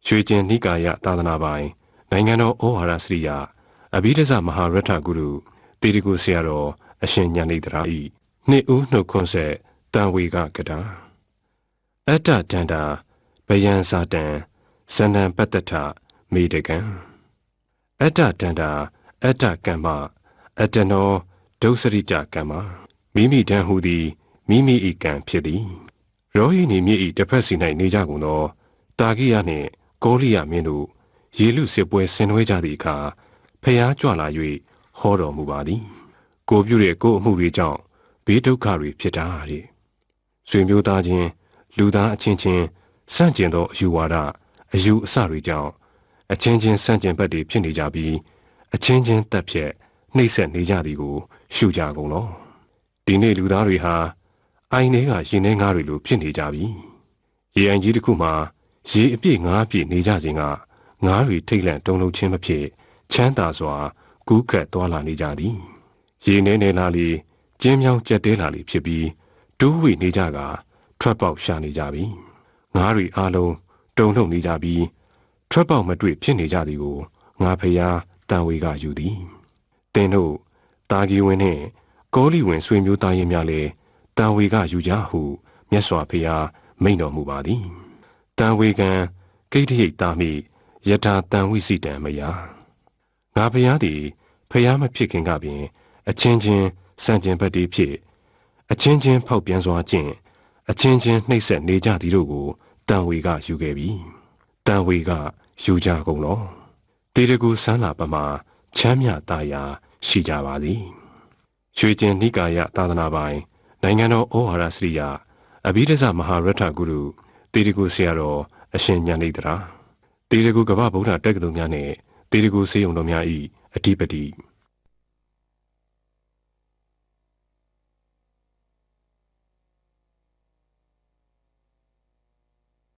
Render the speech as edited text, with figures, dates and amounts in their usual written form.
ရွှေကျင်နိကာယသာသနာပိုင်နိုင်ငံတော်ဩဝါဒစရိယအဘိဓဇမဟာရထဂုရုတေတကုဆရာတော်အရှင်ဉာဏိတရာဤနှစ်ဦးနှုတ်ခွန်းဆက်တန်ဝေကကတာအတ္တတန္တာဗယံစာတံဇဏံပတ္တထမေတကံအတ္တတန္တာအတ္တကမ္မအတ္တနောဒုစရိတကမ္မမိမိတန်ဟူသည်မိမိ၏ကံဖြစ်သည်ရောဟိနီမြေ၏တစ်ဖက်စီ၌နေကြကုန်သောတာကိယနှင့်ကောလိယမင်းတို့ရေလူစစ်ပွဲဆင်နွှဲကြသည့်အခါဖျားကြွလာ၍ဟောတော်မူပါသည်ကိုပြုတဲ့ကိုအမှုတွေကြောင့်ဘေးဒုက္ခတွေဖြစ်တာတဲ့ဆွေမျိုးသားချင်းလူသားအချင်းချင်းစန့်ကျင်သောအယူဝါဒအယူအဆတွေကြောင့်အချင်းချင်းစန့်ကျင်ဘက်တွေဖြစ်နေကြပြီးအချင်းချင်းတက်ဖြက်နှိပ်စက်နေကြသည်ကိုရှုကြကုန်လောဒီနေ့လူသားတွေဟာအိုင်ထဲကရင်ထဲငါးတွေလိုဖြစ်နေကြပြီရေအိုင်ကြီးတစ်ခုမှာရေအပြည့်ငါးပြည့်နေကြခြင်းကငါးတွေထိတ်လန့်တုန်လှုပ်ခြင်းမဖြစ်ချမ်းသာစွာကူးကပ်သွားလာနေကြသည်ရေနေနေလာလေကျင်းမြောင်းကြက်တဲလာလေဖြစ်ပြီးတိုးဝေနေကြကထွက်ပေါက်ရှာနေကြပြီငါးတွေအားလုံးတုန်လှုပ်နေကြပြီးထွက်ပေါက်မတွေ့ဖြစ်နေကြသည်ကိုငါဖျားတန်ဝေကယူသည်တင်တို့တာဂီဝင်နှင့်ကောလိဝင်ဆွေမျိုးသားရင်းများလည်းတန်ဝေကယူကြဟုမြတ်စွာဘုရားမိန့်တော်မူပါသည်တန်ဝေကံကိဋ္ဌိတာမိယထာတန်ဝိစိတံမယငါဘုရားသည်ဘုရားမဖြစ်ခင်ကပင်အချင်းချင်းစံကျင်ဘက်တည်းဖြစ်အချင်းချင်းဖောက်ပြန်စွာခြင်းအချင်းချင်းနှိပ်စက်နေကြသည်တို့ကိုတန်ဝေကယူခဲ့ပြီတန်ဝေကယူကြကုန်လောတေတကူဆန်းလာပမာချမ်းမြတာယာရှိကြပါသည်ရွှေကျင်နိကာယသာသနာပိုင်နိုင်ငံတော်ဩဝါဒစရိယအဘိဓဇမဟာရထဂုရုတေတကုဆရာတော်အရှင်ဉာဏိတရာတေတကုကမ္ဘာဗုဒ္ဓတက္ကသိုလ်များနှင့်တေတကုဆေးရုံတော်များ၏အဓိပတိ